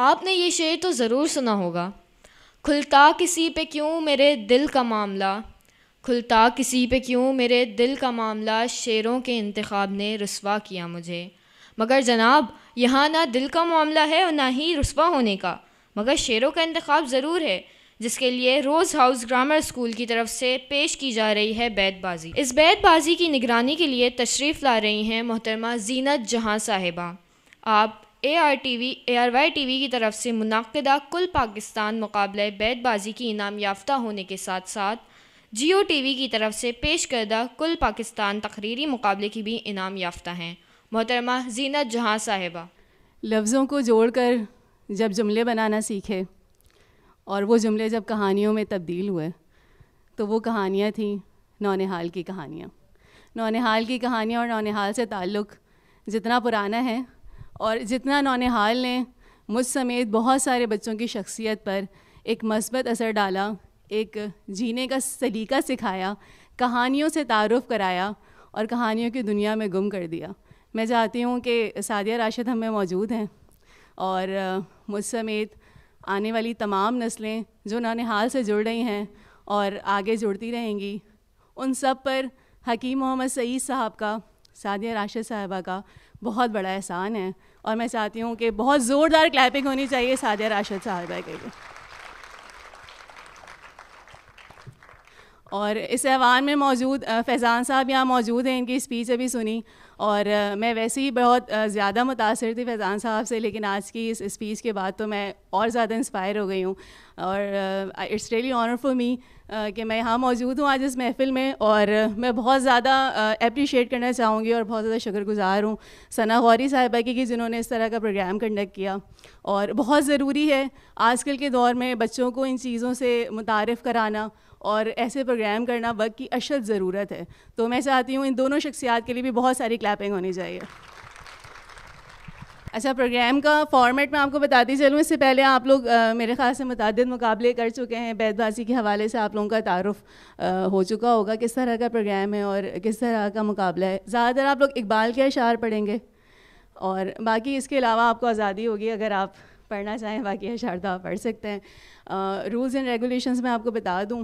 آپ نے یہ شعر تو ضرور سنا ہوگا، کھلتا کسی پہ کیوں میرے دل کا معاملہ، کھلتا کسی پہ کیوں میرے دل کا معاملہ، شعروں کے انتخاب نے رسوا کیا مجھے۔ مگر جناب یہاں نہ دل کا معاملہ ہے اور نہ ہی رسوا ہونے کا، مگر شعروں کا انتخاب ضرور ہے، جس کے لیے روز ہاؤس گرامر اسکول کی طرف سے پیش کی جا رہی ہے بیت بازی۔ اس بیت بازی کی نگرانی کے لیے تشریف لا رہی ہیں محترمہ زینت جہاں صاحبہ۔ آپ ARY TV کی طرف سے منعقدہ کل پاکستان مقابلہ بیت بازی کی انعام یافتہ ہونے کے ساتھ ساتھ جیو TV کی طرف سے پیش کردہ کل پاکستان تقریری مقابلے کی بھی انعام یافتہ ہیں۔ محترمہ زینت جہاں صاحبہ۔ لفظوں کو جوڑ کر جب جملے بنانا سیکھے اور وہ جملے جب کہانیوں میں تبدیل ہوئے تو وہ کہانیاں تھیں نونہال کی کہانیاں۔ نونہال کی کہانیاں اور نونہال سے تعلق جتنا پرانا ہے اور جتنا نونہال نے مجھ سمیت بہت سارے بچوں کی شخصیت پر ایک مثبت اثر ڈالا، ایک جینے کا سلیقہ سکھایا، کہانیوں سے تعارف کرایا اور کہانیوں کی دنیا میں گم کر دیا۔ میں چاہتی ہوں کہ سعدیہ راشد ہم میں موجود ہیں اور مجھ سمیت آنے والی تمام نسلیں جو نونہال سے جڑ رہی ہیں اور آگے جڑتی رہیں گی، ان سب پر حکیم محمد سعید صاحب کا، سعدیہ راشد صاحبہ کا بہت بڑا احسان ہے، اور میں چاہتی ہوں کہ بہت زوردار کلیپنگ ہونی چاہیے سعدیہ راشد صاحبہ کے لیے۔ اور اس ایوان میں موجود فیضان صاحب یہاں موجود ہیں، ان کی اسپیچ ابھی سنی اور میں ویسے ہی بہت زیادہ متاثر تھی فیضان صاحب سے، لیکن آج کی اس اسپیچ کے بعد تو میں اور زیادہ انسپائر ہو گئی ہوں، اور it's really honour for me کہ میں یہاں موجود ہوں آج اس محفل میں، اور میں بہت زیادہ اپریشیٹ کرنا چاہوں گی اور بہت زیادہ شکر گزار ہوں ثنا غوری صاحبہ کی کہ جنہوں نے اس طرح کا پروگرام کنڈکٹ کیا، اور بہت ضروری ہے آج کل کے دور میں بچوں کو ان چیزوں سے متعارف کرانا اور ایسے پروگرام کرنا وقت کی اشد ضرورت ہے۔ تو میں چاہتی ہوں ان دونوں شخصیات کے لیے بھی بہت ساری کلیپنگ ہونی چاہیے۔ اچھا، پروگرام کا فارمیٹ میں آپ کو بتاتی چلوں، اس سے پہلے آپ لوگ میرے خیال سے متعدد مقابلے کر چکے ہیں، بیت بازی کے حوالے سے آپ لوگوں کا تعارف ہو چکا ہوگا کس طرح کا پروگرام ہے اور کس طرح کا مقابلہ ہے۔ زیادہ تر آپ لوگ اقبال کے اشعار پڑھیں گے اور باقی اس کے علاوہ آپ کو آزادی ہوگی، اگر آپ پڑھنا چاہیں باقی اشعار تو آپ پڑھ سکتے ہیں۔ رولز اینڈ ریگولیشنز میں آپ کو بتا دوں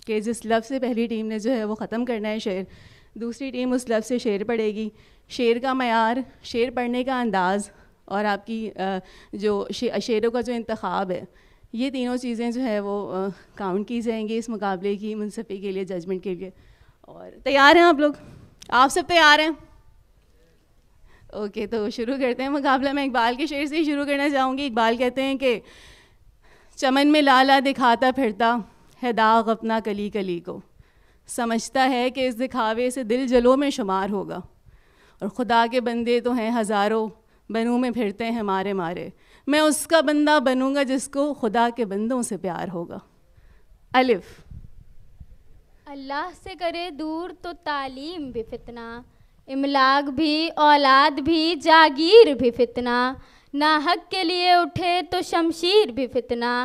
کہ جس لفظ سے پہلی ٹیم نے جو ہے وہ ختم کرنا ہے شعر، دوسری ٹیم اس لفظ سے شعر پڑھے گی۔ شعر کا معیار، شعر پڑھنے کا انداز اور آپ کی جو شعروں کا جو انتخاب ہے، یہ تینوں چیزیں جو ہے وہ کاؤنٹ کی جائیں گی اس مقابلے کی منصفی کے لیے، ججمنٹ کے لیے۔ اور تیار ہیں آپ لوگ؟ آپ سب تیار ہیں؟ اوکے، تو شروع کرتے ہیں مقابلہ۔ میں اقبال کے شعر سے ہی شروع کرنا چاہوں گی۔ اقبال کہتے ہیں کہ چمن میں لالا دکھاتا پھرتا ہے داغ اپنا کلی کلی کو، سمجھتا ہے کہ اس دکھاوے سے دل جلوں میں شمار ہوگا، اور خدا کے بندے تو ہیں ہزاروں، بنوں میں پھرتے ہیں مارے مارے، میں اس کا بندہ بنوں گا جس کو خدا کے بندوں سے پیار ہوگا۔ الف، اللہ سے کرے دور تو تعلیم بھی فتنہ، املاک بھی، اولاد بھی، جاگیر بھی فتنہ، نہ حق کے لیے اٹھے تو شمشیر بھی فتنہ،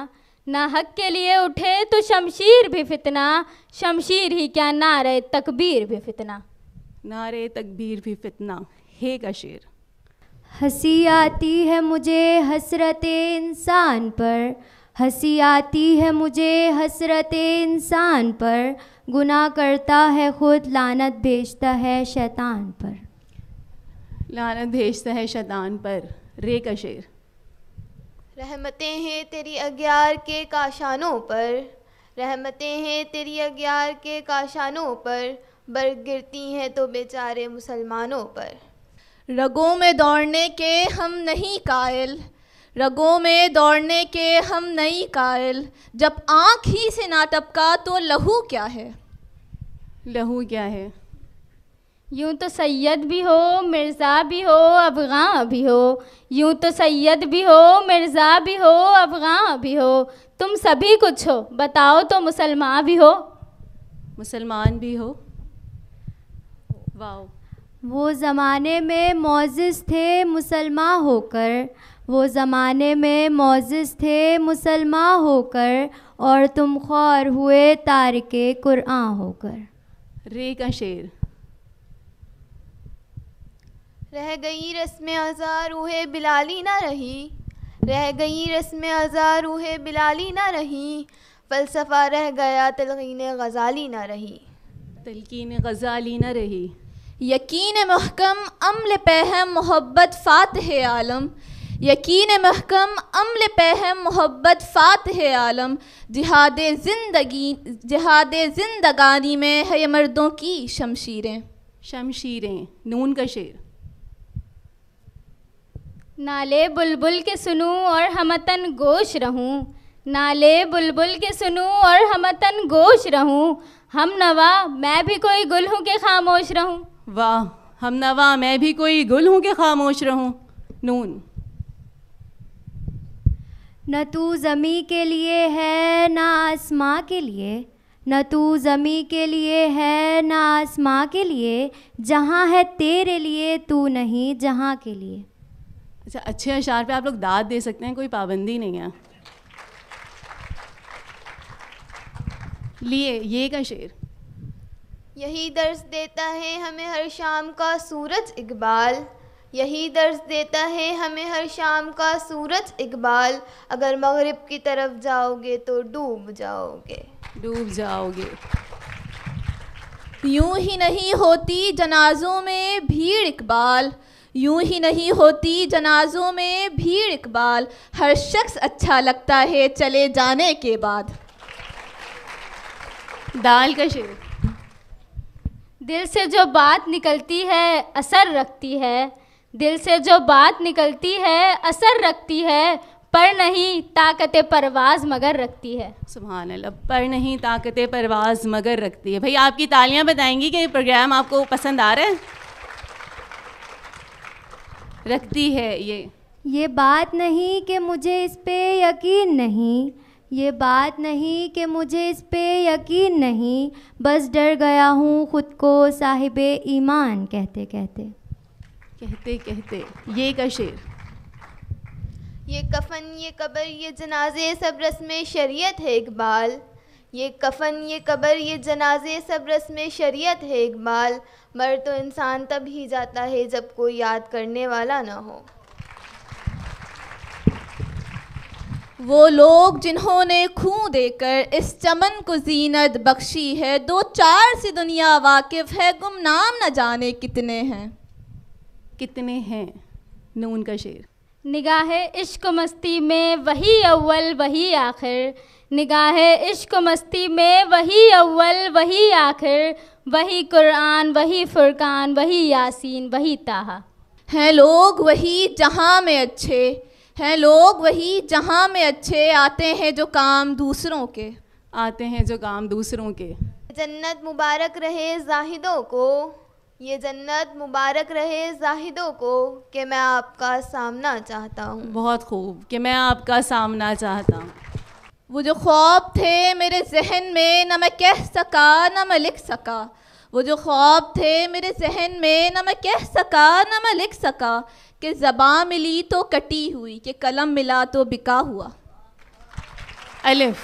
نہ حق کے لیے اٹھے تو شمشیر بھی فتنہ، شمشیر ہی کیا نعرہ تکبیر بھی فتنہ۔ نعرہ تکبیر بھی فتنہ۔ ہے کا شعر۔ ہنسی آتی ہے مجھے حسرت انسان پر، ہنسی آتی ہے مجھے حسرت انسان پر، گناہ کرتا ہے خود لعنت بھیجتا ہے شیطان پر۔ لعنت بھیجتا ہے شیطان پر۔ رے کا شعر۔ رحمتیں ہیں تیری اغیار کے کاشانوں پر، رحمتیں ہیں تیری اغیار کے کاشانوں پر، برگ گرتی ہیں تو بیچارے مسلمانوں پر۔ رگوں میں دوڑنے کے ہم نہیں قائل، رگوں میں دوڑنے کے ہم نہیں قائل، جب آنکھ ہی سے نہ ٹپکا تو لہو کیا ہے۔ لہو کیا ہے۔ یوں تو سید بھی ہو مرزا بھی ہو افغاں بھی ہو، یوں تو سید بھی ہو مرزا بھی ہو افغاں بھی ہو، تم سبھی کچھ ہو بتاؤ تو مسلمان بھی ہو۔ مسلمان بھی ہو۔ واو۔ وہ زمانے میں معزز تھے مسلمان ہو کر، وہ زمانے میں معزز تھے مسلمان ہو کر، اور تم خوار ہوئے تارک قرآن ہو کر۔ رے کا شعر۔ رہ گئی رسم ازاں روح بلالی نہ رہی، رہ گئی رسم ازاں روح بلالی نہ رہی، فلسفہ رہ گیا تلقین غزالی نہ رہی، تلقین غزالی نہ رہی۔ یقین محکم عمل پہم محبت فاتح عالم، یقین محکم عمل پہم محبت فاتح عالم، جہاد زندگانی میں ہے یہ مردوں کی شمشیریں۔ شمشیریں، نون کا شعر۔ نالے بلبل کے سنوں اور ہمتن گوش رہوں، نالے بلبل کے سنوں اور ہمتن گوش رہوں، ہم نوا میں بھی کوئی گل ہوں کہ خاموش رہوں۔ واہ، ہم نوا میں بھی کوئی گل ہوں کہ خاموش رہوں، نون۔ نہ تو زمیں کے لیے ہے نہ آسماں کے لیے، نہ تو زمیں کے لیے ہے نہ آسماں کے لیے، جہاں ہے تیرے لیے تو نہیں جہاں کے لیے۔ اچھا، اچھے اشعار پہ آپ لوگ داد دے سکتے ہیں، کوئی پابندی نہیں ہے۔ لیے یہ کا شعر۔ یہی درس دیتا ہے ہمیں ہر شام کا سورج اقبال، یہی درس دیتا ہے ہمیں ہر شام کا سورج اقبال، اگر مغرب کی طرف جاؤ گے تو ڈوب جاؤ گے، ڈوب جاؤ گے۔ یوں ہی نہیں ہوتی جنازوں میں بھیڑ اقبال، یوں ہی نہیں ہوتی جنازوں میں بھیڑ اقبال، ہر شخص اچھا لگتا ہے چلے جانے کے بعد۔ دال کا شعر۔ دل سے جو بات نکلتی ہے اثر رکھتی ہے، دل سے جو بات نکلتی ہے اثر رکھتی ہے، پر نہیں طاقت پرواز مگر رکھتی ہے۔ سبحان اللہ، پر نہیں طاقت پرواز مگر رکھتی ہے۔ بھائی آپ کی تالیاں بتائیں گی کہ یہ پروگرام آپ کو پسند آ رہا ہے؟ رکھتی ہے یہ بات نہیں کہ مجھے اس پہ یقین نہیں، یہ بات نہیں کہ مجھے اس پہ یقین نہیں، بس ڈر گیا ہوں خود کو صاحب ایمان کہتے کہتے۔ کہتے کہتے، یہ کا شعر۔ یہ کفن یہ قبر یہ جنازے سب رسم شریعت ہے اقبال، یہ کفن یہ قبر یہ جنازے سب رسم شریعت ہے اقبال، مر تو انسان تب ہی جاتا ہے جب کوئی یاد کرنے والا نہ ہو۔ وہ لوگ جنہوں نے خون دے کر اس چمن کو زینت بخشی ہے، دو چار سی دنیا واقف ہے، گمنام نہ جانے کتنے ہیں۔ کتنے ہیں، نون کا شعر۔ نگاہ عشق و مستی میں وہی اول وہی آخر، نگاہ عشق و مستی میں وہی اول وہی آخر، وہی قرآن وہی فرقان وہی یاسین وہی طٰہٰ۔ ہیں لوگ وہی جہاں میں اچھے، ہیں لوگ وہی جہاں میں اچھے، آتے ہیں جو کام دوسروں کے، آتے ہیں جو کام دوسروں کے۔ جنت مبارک رہے زاہدوں کو، یہ جنت مبارک رہے زاہدوں کو، کہ میں آپ کا سامنا چاہتا ہوں۔ بہت خوب، کہ میں آپ کا سامنا چاہتا ہوں۔ وہ جو خواب تھے میرے ذہن میں نہ میں کہہ سکا نہ میں لکھ سکا، وہ جو خواب تھے میرے ذہن میں نہ میں کہہ سکا نہ میں لکھ سکا، کہ زباں ملی تو کٹی ہوئی، کہ قلم ملا تو بکا ہوا۔ الف۔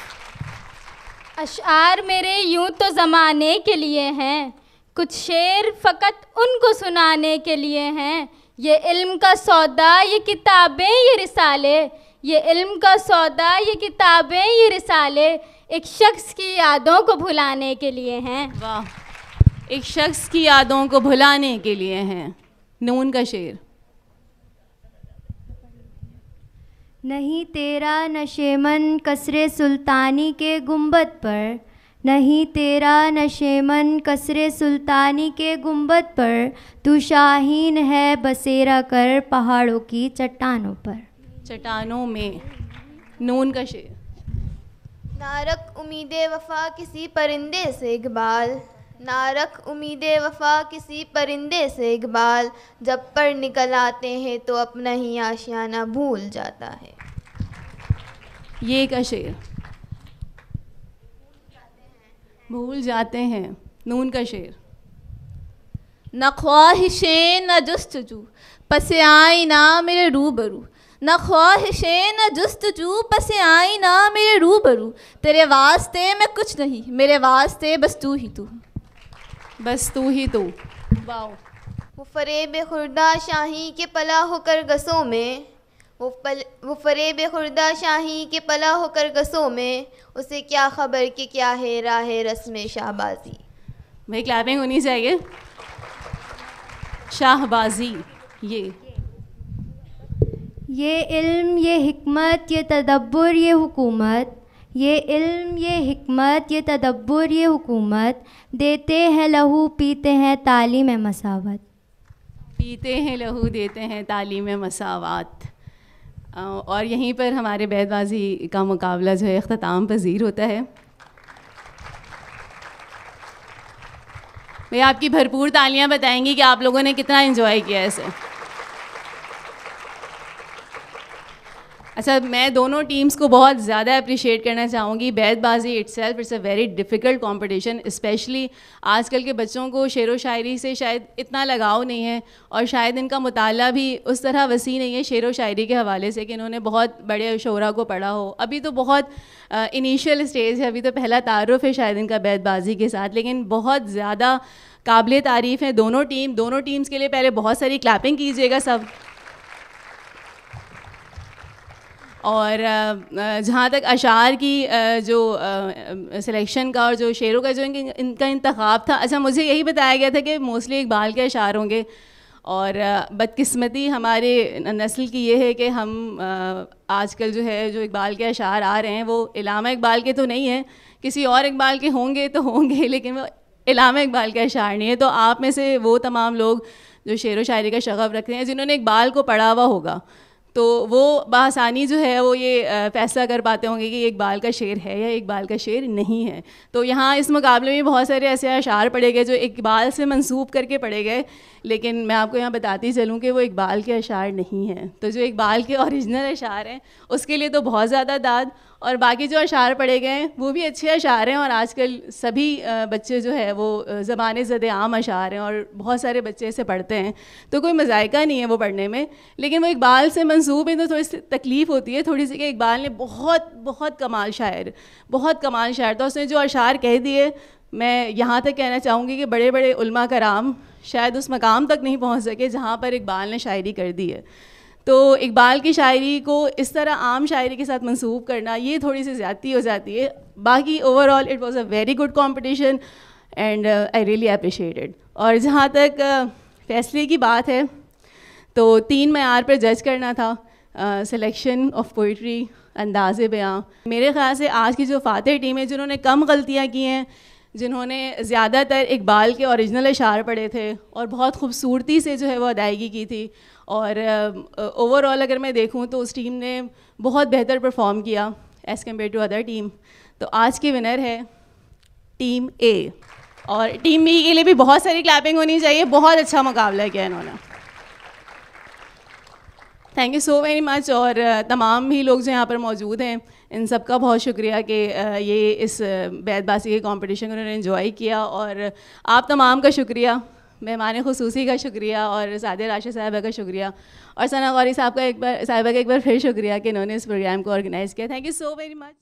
اشعار میرے یوں تو زمانے کے لیے ہیں، کچھ شعر فقط ان کو سنانے کے لیے ہیں، یہ علم کا سودا یہ کتابیں یہ رسالے، یہ علم کا سودا یہ کتابیں یہ رسالے، ایک شخص کی یادوں کو بھلانے کے لیے ہیں۔ واہ، ایک شخص کی یادوں کو بھلانے کے لیے ہیں، نون کا شعر۔ نہیں تیرا نشیمن کسر سلطانی کے گنبد پر، نہیں تیرا نشیمن کسر سلطانی کے گنبد پر، تو شاہین ہے بسیرا کر پہاڑوں کی چٹانوں پر۔ چٹانوں میں، نون کا شعر۔ نہ رکھ امید وفا کسی پرندے سے اقبال، نہ رکھ امید وفا کسی پرندے سے اقبال، جب پر نکل آتے ہیں تو اپنا ہی آشیانہ بھول جاتا ہے۔ یہ کا شعر۔ بھول جاتے ہیں، نون کا شعر۔ نہ خواہشیں نہ جستجو پس آئینہ میرے روبرو، نہ خواہشیں نہ جستجو پس آئینہ میرے روبرو، تیرے واسطے میں کچھ نہیں میرے واسطے بس تو ہی تو، بس تو ہی تو۔ واو۔ وہ فریب خوردہ شاہی کے پلا ہو کر گسوں میں، وہ فریب خوردہ شاہی کے پلا ہو کر گسوں میں، اسے کیا خبر کہ کیا ہے راہ رسم شہبازی. بھائی کلیپنگ ہونی چاہیے. شاہبازی یہ علم، یہ حکمت، یہ تدبر، یہ حکومت، یہ علم، یہ حکمت، یہ تدبر، یہ حکومت، دیتے ہیں لہو پیتے ہیں تعلیم مساوات. پیتے ہیں لہو دیتے ہیں تعلیم مساوات. اور یہیں پر ہمارے بیت بازی کا مقابلہ جو ہے اختتام پذیر ہوتا ہے. میں آپ کی بھرپور تالیاں بتائیں گی کہ آپ لوگوں نے کتنا انجوائے کیا اسے. اچھا، میں دونوں ٹیمز کو بہت زیادہ اپریشیٹ کرنا چاہوں گی. بیت بازی itself it's a very difficult competition. Especially آج کل کے بچوں کو شعر و شاعری سے شاید اتنا لگاؤ نہیں ہے، اور شاید ان کا مطالعہ بھی اس طرح وسیع نہیں ہے شعر و شاعری کے حوالے سے کہ انہوں نے بہت بڑے شعراء کو پڑھا ہو. ابھی تو بہت انیشیل اسٹیج ہے، ابھی تو پہلا تعارف ہے شاید ان کا بیت بازی کے ساتھ، لیکن بہت زیادہ قابل تعریف ہیں دونوں ٹیمز کے لیے. پہلے بہت ساری کلیپنگ کیجیے گا سب. اور جہاں تک اشعار کی جو سلیکشن کا اور جو شعروں کا جو ان کا انتخاب تھا، اچھا مجھے یہی بتایا گیا تھا کہ موسٹلی اقبال کے اشعار ہوں گے. اور بدقسمتی ہمارے نسل کی یہ ہے کہ ہم آج کل جو ہے جو اقبال کے اشعار آ رہے ہیں وہ علامہ اقبال کے تو نہیں ہیں، کسی اور اقبال کے ہوں گے تو ہوں گے، لیکن وہ علامہ اقبال کا اشعار نہیں ہے. تو آپ میں سے وہ تمام لوگ جو شعر و شاعری کا شغف رکھتے ہیں، جنہوں نے اقبال کو پڑھا ہوا ہوگا، تو وہ بآسانی جو ہے وہ یہ فیصلہ کر پاتے ہوں گے کہ یہ اقبال کا شعر ہے یا اقبال کا شعر نہیں ہے. تو یہاں اس مقابلے میں بہت سارے ایسے اشعار پڑھے گئے جو اقبال سے منسوب کر کے پڑھے گئے، لیکن میں آپ کو یہاں بتاتی چلوں کہ وہ اقبال کے اشعار نہیں ہیں. تو جو اقبال کے اوریجنل اشعار ہیں اس کے لیے تو بہت زیادہ داد، اور باقی جو اشعار پڑھے گئے ہیں وہ بھی اچھے اشعار ہیں. اور آج کل سبھی بچے جو ہے وہ زبان زد عام اشعار ہیں، اور بہت سارے بچے اسے پڑھتے ہیں، تو کوئی مذائقہ نہیں ہے وہ پڑھنے میں. لیکن وہ اقبال سے منسوب ہے تو تھوڑی سی تکلیف ہوتی ہے تھوڑی سی، کہ اقبال نے بہت کمال شاعر تھا. اس نے جو اشعار کہہ دیے، میں یہاں تک کہنا چاہوں گی کہ بڑے بڑے علماء کرام شاید اس مقام تک نہیں پہنچ سکے جہاں پر اقبال نے شاعری کر دی ہے. تو اقبال کی شاعری کو اس طرح عام شاعری کے ساتھ منسوب کرنا یہ تھوڑی سی زیادتی ہو جاتی ہے. باقی over all it was a very good competition and I really appreciated. اور جہاں تک فیصلے کی بات ہے تو 3 معیار پر جج کرنا تھا: سلیکشن آف پوئٹری، انداز بیاں. میرے خیال سے آج کی جو فاتح ٹیم ہے، جنہوں نے کم غلطیاں کی ہیں، جنہوں نے زیادہ تر اقبال کے اوریجنل اشعار پڑھے تھے اور بہت خوبصورتی سے جو ہے وہ ادائیگی کی تھی، اور اوور آل اگر میں دیکھوں تو اس ٹیم نے بہت بہتر پرفارم کیا as compare to other team. تو آج کی ونر ہے ٹیم اے، اور ٹیم بی کے لیے بھی بہت ساری کلیپنگ ہونی چاہیے. بہت اچھا مقابلہ کیا انہوں نے. Thank you so very much. اور تمام بھی لوگ جو یہاں پر موجود ہیں ان سب کا بہت شکریہ کہ یہ اس بیت بازی کے کمپٹیشن کو انہوں نے انجوائے کیا. اور آپ تمام کا شکریہ، مہمان خصوصی کا شکریہ، اور سعدیہ راشد صاحبہ کا شکریہ، اور ثنا غوری صاحبہ کا ایک بار پھر شکریہ کہ انہوں نے اس پروگرام کو آرگنائز کیا. Thank you so very much.